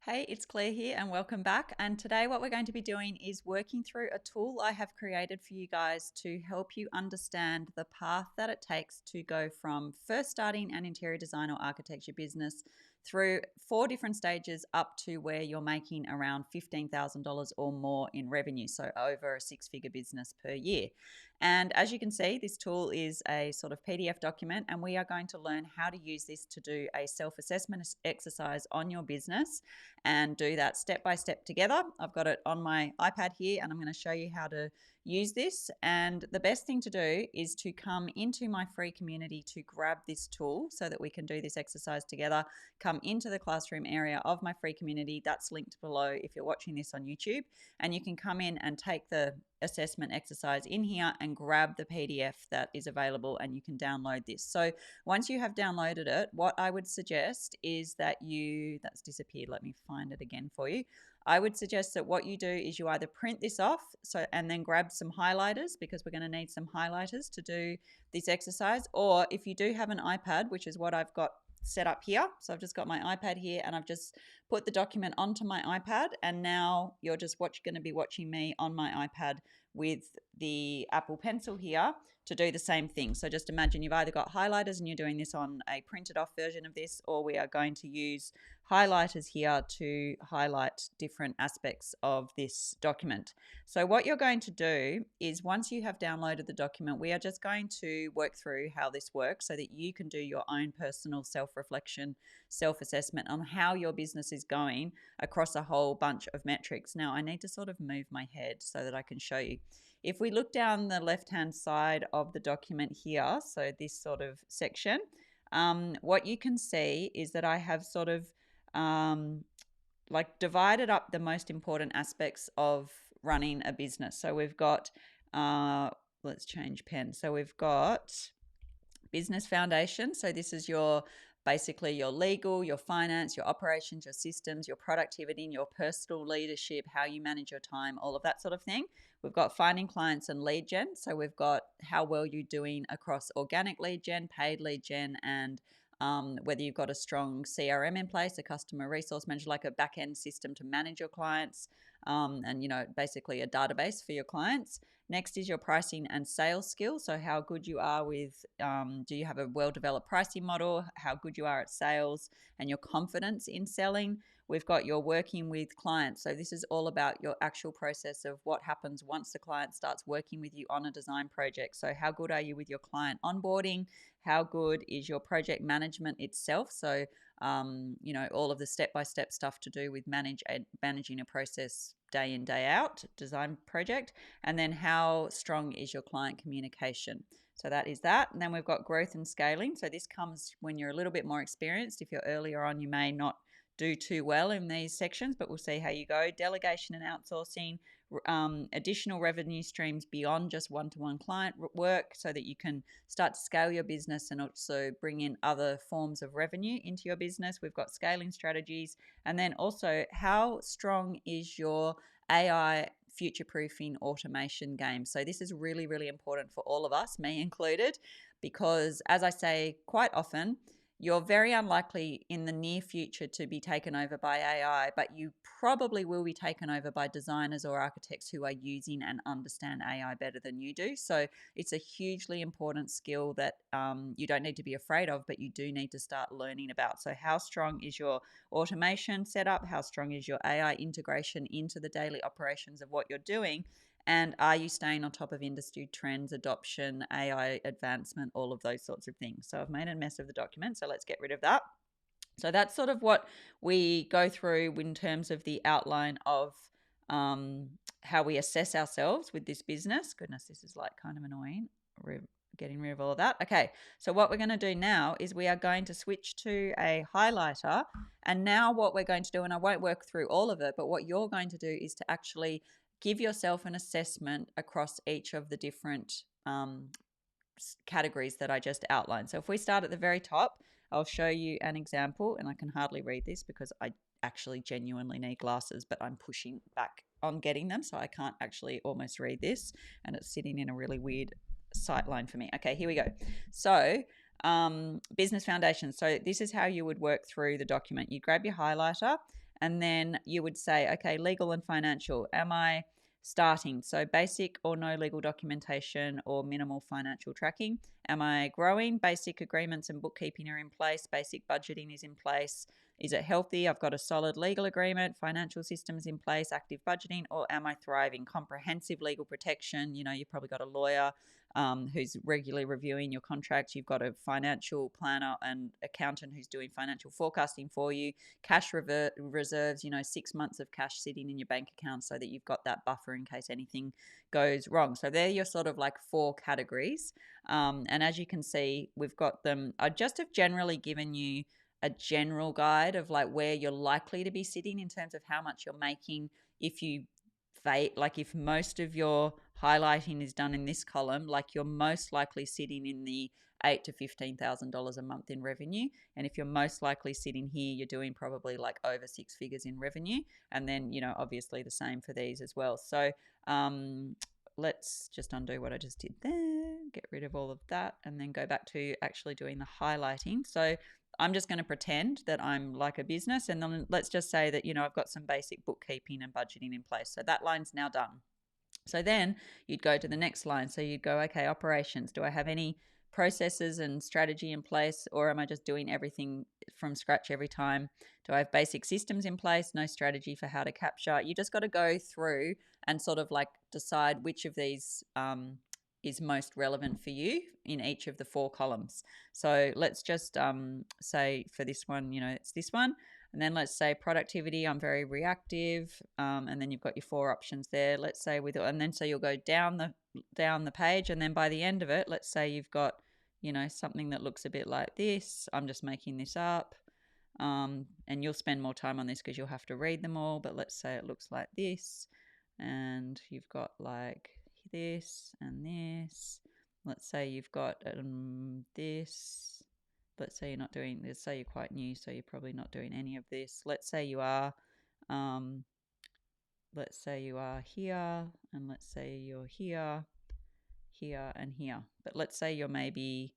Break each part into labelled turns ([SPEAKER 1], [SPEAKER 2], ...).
[SPEAKER 1] Hey, it's Claire here and welcome back. And today what we're going to be doing is working through a tool I have created for you guys to help you understand the path that it takes to go from first starting an interior design or architecture business through 4 different stages up to where you're making around $15,000 or more in revenue. So over a 6-figure business per year. And as you can see, this tool is a sort of PDF document, and we are going to learn how to use this to do a self-assessment exercise on your business and do that step by step together. I've got it on my iPad here and I'm going to show you how to use this. And the best thing to do is to come into my free community to grab this tool so that we can do this exercise together. Come into the classroom area of my free community. That's linked below if you're watching this on YouTube. And you can come in and take the assessment exercise in here and grab the PDF that is available, and you can download this. So once you have downloaded it, what I would suggest is that that's disappeared. Let me find it again for you. I would suggest that what you do is you either print this off and then grab some highlighters, because we're going to need some highlighters to do this exercise. Or if you do have an iPad, which is what I've got set up here. So I've just got my iPad here and I've just put the document onto my iPad, and now you're just going to be watching me on my iPad with the Apple Pencil here to do the same thing. So just imagine you've either got highlighters and you're doing this on a printed off version of this, or we are going to use highlighters here to highlight different aspects of this document. So what you're going to do is, once you have downloaded the document, we are just going to work through how this works so that you can do your own personal self-reflection, self-assessment on how your business is going across a whole bunch of metrics. Now I need to sort of move my head so that I can show you. If we look down the left-hand side of the document here, so this sort of section, what you can see is that I have sort of like divided up the most important aspects of running a business. So we've got, let's change pen. So we've got business foundation. So this is basically your legal, your finance, your operations, your systems, your productivity, and your personal leadership, how you manage your time, all of that sort of thing. We've got finding clients and lead gen. So we've got how well you're doing across organic lead gen, paid lead gen, and whether you've got a strong CRM in place, a customer resource manager, like a back-end system to manage your clients, and basically a database for your clients. Next is your pricing and sales skills. So how good you are with, do you have a well-developed pricing model, how good you are at sales, and your confidence in selling. We've got your working with clients. So this is all about your actual process of what happens once the client starts working with you on a design project. So how good are you with your client onboarding? How good is your project management itself? So, all of the step-by-step stuff to do with managing a process day in, day out, design project. And then how strong is your client communication? So that is that. And then we've got growth and scaling. So this comes when you're a little bit more experienced. If you're earlier on, you may not do too well in these sections, but we'll see how you go. Delegation and outsourcing, additional revenue streams beyond just one-to-one client work, so that you can start to scale your business and also bring in other forms of revenue into your business. We've got scaling strategies, and then also how strong is your AI future-proofing automation game. So this is really, really important for all of us, me included, because as I say quite often, you're very unlikely in the near future to be taken over by AI, but you probably will be taken over by designers or architects who are using and understand AI better than you do. So it's a hugely important skill that you don't need to be afraid of, but you do need to start learning about. So how strong is your automation setup? How strong is your AI integration into the daily operations of what you're doing? And are you staying on top of industry trends, adoption, AI advancement, all of those sorts of things? So I've made a mess of the document, so let's get rid of that. So that's sort of what we go through in terms of the outline of how we assess ourselves with this business. Goodness, this is like kind of annoying, getting rid of all of that. Okay, so what we're going to do now is we are going to switch to a highlighter. And now what we're going to do, and I won't work through all of it, but what you're going to do is to actually give yourself an assessment across each of the different categories that I just outlined. So if we start at the very top, I'll show you an example, and I can hardly read this because I actually genuinely need glasses, but I'm pushing back on getting them, so I can't actually almost read this, and it's sitting in a really weird sight line for me. Okay, here we go. So business foundation. So this is how you would work through the document. You grab your highlighter And then you would say, okay, legal and financial. Am I starting? So basic or no legal documentation or minimal financial tracking. Am I growing? Basic agreements and bookkeeping are in place. Basic budgeting is in place. Is it healthy? I've got a solid legal agreement, financial systems in place, active budgeting, or am I thriving? Comprehensive legal protection. You've probably got a lawyer who's regularly reviewing your contracts. You've got a financial planner and accountant who's doing financial forecasting for you. Cash reserves, 6 months of cash sitting in your bank account so that you've got that buffer in case anything goes wrong. So they're your sort of like 4 categories. And as you can see, we've got them. I just have generally given you a general guide of like where you're likely to be sitting in terms of how much you're making if you like if most of your highlighting is done in this column, like you're most likely sitting in the $8,000 to $15,000 a month in revenue. And if you're most likely sitting here, you're doing probably like over 6 figures in revenue. And then, obviously the same for these as well. So let's just undo what I just did there, get rid of all of that, and then go back to actually doing the highlighting. So I'm just going to pretend that I'm like a business, and then let's just say that, I've got some basic bookkeeping and budgeting in place. So that line's now done. So then you'd go to the next line. So you'd go, okay, operations. Do I have any processes and strategy in place, or am I just doing everything from scratch every time? Do I have basic systems in place? No strategy for how to capture? You just got to go through and sort of like decide which of these is most relevant for you in each of the 4 columns. So let's just say for this one, it's this one. And then let's say productivity, I'm very reactive. And then you've got your 4 options there. Let's say and then so you'll go down the page, and then by the end of it, let's say you've got, something that looks a bit like this. I'm just making this up. And you'll spend more time on this because you'll have to read them all. But let's say it looks like this, and you've got like this and this. Let's say you've got this. Let's say you're not doing this. Say you're quite new, so you're probably not doing any of this. Let's say you are. Let's say you are here, and let's say you're here, here, and here. But let's say you're maybe.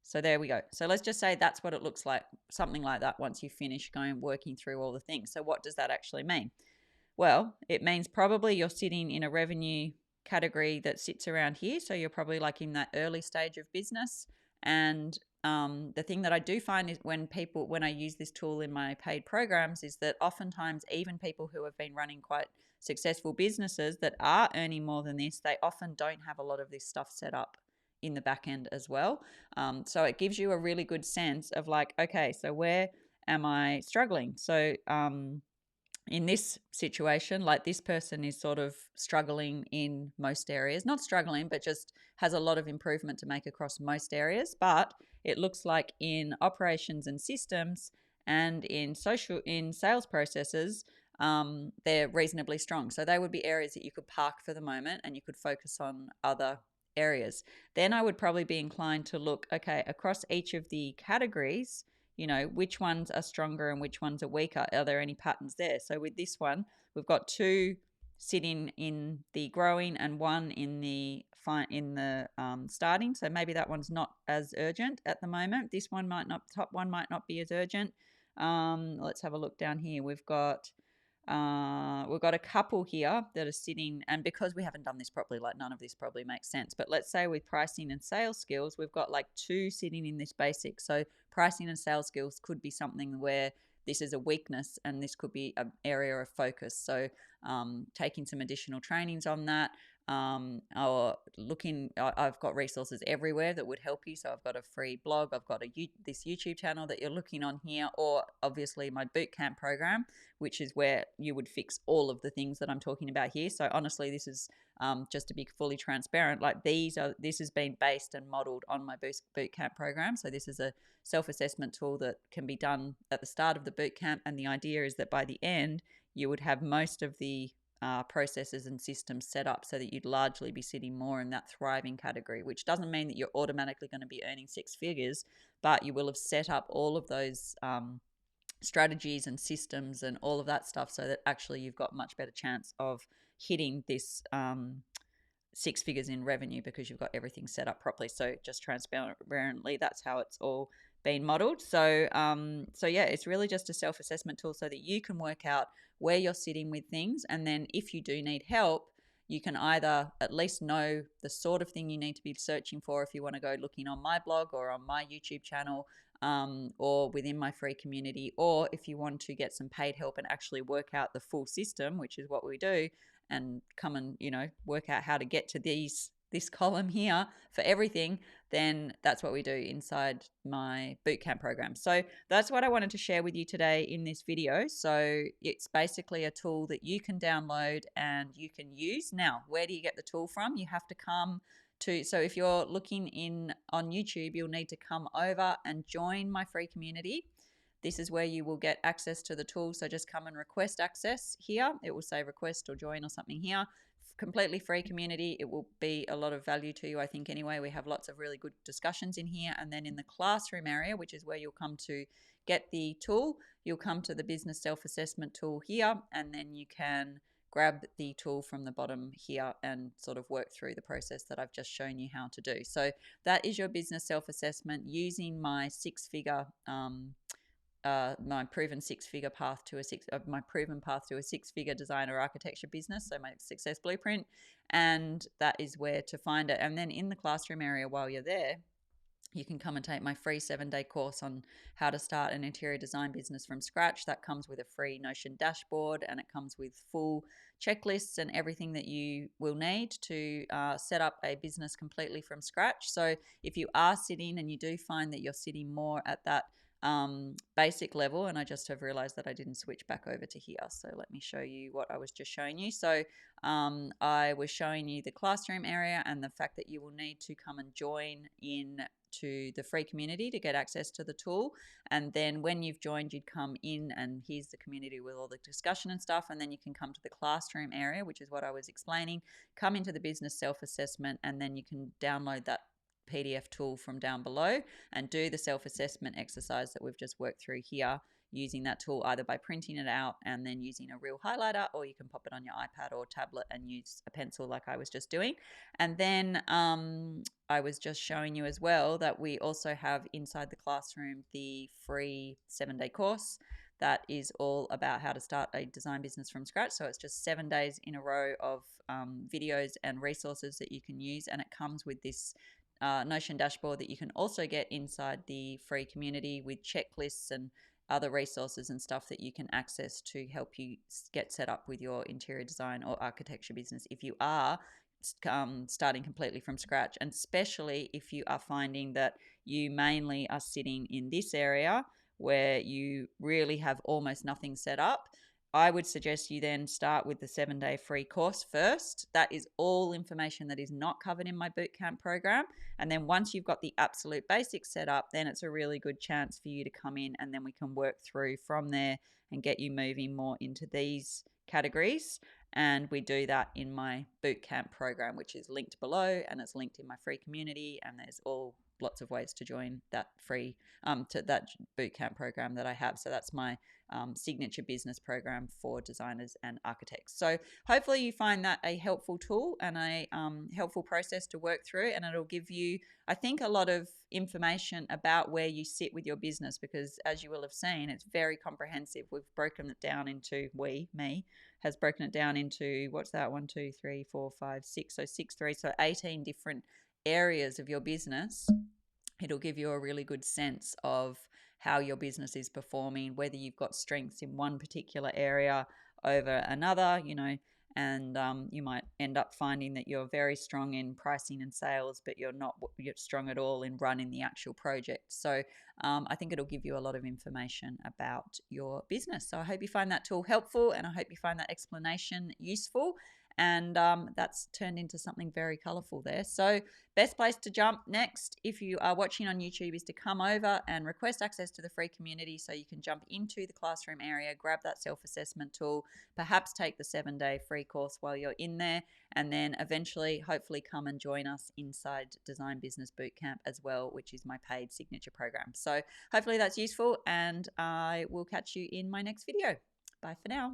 [SPEAKER 1] So there we go. So let's just say that's what it looks like, something like that once you finish working through all the things. So what does that actually mean? Well, it means probably you're sitting in a revenue category that sits around here. So you're probably like in that early stage of business. And the thing that I do find is when I use this tool in my paid programs, is that oftentimes even people who have been running quite successful businesses that are earning more than this, they often don't have a lot of this stuff set up in the back end as well. So it gives you a really good sense of like, okay, so where am I struggling? So in this situation, like this person is sort of struggling in most areas, not struggling, but just has a lot of improvement to make across most areas. But it looks like in operations and systems and in sales processes, they're reasonably strong. So they would be areas that you could park for the moment and you could focus on other areas. Then I would probably be inclined to look, okay, across each of the categories, which ones are stronger and which ones are weaker. Are there any patterns there? So with this one, we've got 2 sitting in the growing and 1 in the starting. So maybe that one's not as urgent at the moment. This one top one might not be as urgent. Let's have a look down here. We've got a couple here that are sitting, and because we haven't done this properly, like none of this probably makes sense. But let's say with pricing and sales skills, we've got like 2 sitting in this basic. So pricing and sales skills could be something where this is a weakness and this could be an area of focus. So taking some additional trainings on that, or I've got resources everywhere that would help you. So I've got a free blog, I've got this YouTube channel that you're looking on here, or obviously my bootcamp program, which is where you would fix all of the things that I'm talking about here. So honestly, this is just to be fully transparent, like this has been based and modeled on my bootcamp program. So this is a self-assessment tool that can be done at the start of the bootcamp, and the idea is that by the end you would have most of the processes and systems set up so that you'd largely be sitting more in that thriving category, which doesn't mean that you're automatically going to be earning 6 figures, but you will have set up all of those strategies and systems and all of that stuff so that actually you've got much better chance of hitting this 6 figures in revenue because you've got everything set up properly. So just transparently, that's how it's all been modeled. So yeah, it's really just a self-assessment tool so that you can work out where you're sitting with things, and then if you do need help, you can either at least know the sort of thing you need to be searching for if you want to go looking on my blog or on my YouTube channel, or within my free community, or if you want to get some paid help and actually work out the full system, which is what we do, and come and work out how to get to this column here for everything, then that's what we do inside my bootcamp program. So that's what I wanted to share with you today in this video. So it's basically a tool that you can download and you can use. Now, where do you get the tool from? You have to come to, so if you're looking in on YouTube, you'll need to come over and join my free community. This is where you will get access to the tool. So just come and request access here. It will say request or join or something here. Completely free community. It will be a lot of value to you, I think, anyway. We have lots of really good discussions in here. And then in the classroom area, which is where you'll come to get the tool, you'll come to the business self-assessment tool here, and then you can grab the tool from the bottom here and sort of work through the process that I've just shown you how to do. So that is your business self-assessment using my six-figure my proven path to a six-figure designer architecture business, so my success blueprint, and that is where to find it. And then in the classroom area, while you're there, you can come and take my free 7-day course on how to start an interior design business from scratch. That comes with a free Notion dashboard, and it comes with full checklists and everything that you will need to set up a business completely from scratch. So if you are sitting and you do find that you're sitting more at that basic level, and I just have realized that I didn't switch back over to here. So let me show you what I was just showing you. So I was showing you the classroom area and the fact that you will need to come and join in to the free community to get access to the tool. And then when you've joined, you'd come in and here's the community with all the discussion and stuff. And then you can come to the classroom area, which is what I was explaining, come into the business self-assessment, and then you can download that PDF tool from down below and do the self-assessment exercise that we've just worked through here using that tool, either by printing it out and then using a real highlighter, or you can pop it on your iPad or tablet and use a pencil like I was just doing. And then I was just showing you as well that we also have inside the classroom the free 7-day course that is all about how to start a design business from scratch. So it's just 7 days in a row of videos and resources that you can use, and it comes with this Notion dashboard that you can also get inside the free community with checklists and other resources and stuff that you can access to help you get set up with your interior design or architecture business if you are starting completely from scratch, and especially if you are finding that you mainly are sitting in this area where you really have almost nothing set up. I would suggest you then start with the 7-day free course first. That is all information that is not covered in my bootcamp program. And then once you've got the absolute basics set up, then it's a really good chance for you to come in, and then we can work through from there and get you moving more into these categories. And we do that in my bootcamp program, which is linked below, and it's linked in my free community. And there's lots of ways to join that free to that bootcamp program that I have. So that's my signature business program for designers and architects. So hopefully you find that a helpful tool and a helpful process to work through, and it'll give you, I think, a lot of information about where you sit with your business, because as you will have seen, it's very comprehensive. We've broken it down into, me has broken it down into, what's that, 1 2 3 4 5 6, so 6 3, so 18 different areas of your business. It'll give you a really good sense of how your business is performing, whether you've got strengths in one particular area over another, and you might end up finding that you're very strong in pricing and sales, but you're not strong at all in running the actual project. So I think it'll give you a lot of information about your business. So I hope you find that tool helpful, and I hope you find that explanation useful. And that's turned into something very colorful there. So best place to jump next, if you are watching on YouTube, is to come over and request access to the free community so you can jump into the classroom area, grab that self-assessment tool, perhaps take the 7-day free course while you're in there, and then eventually hopefully come and join us inside Design Business Bootcamp as well, which is my paid signature program. So hopefully that's useful, and I will catch you in my next video. Bye for now.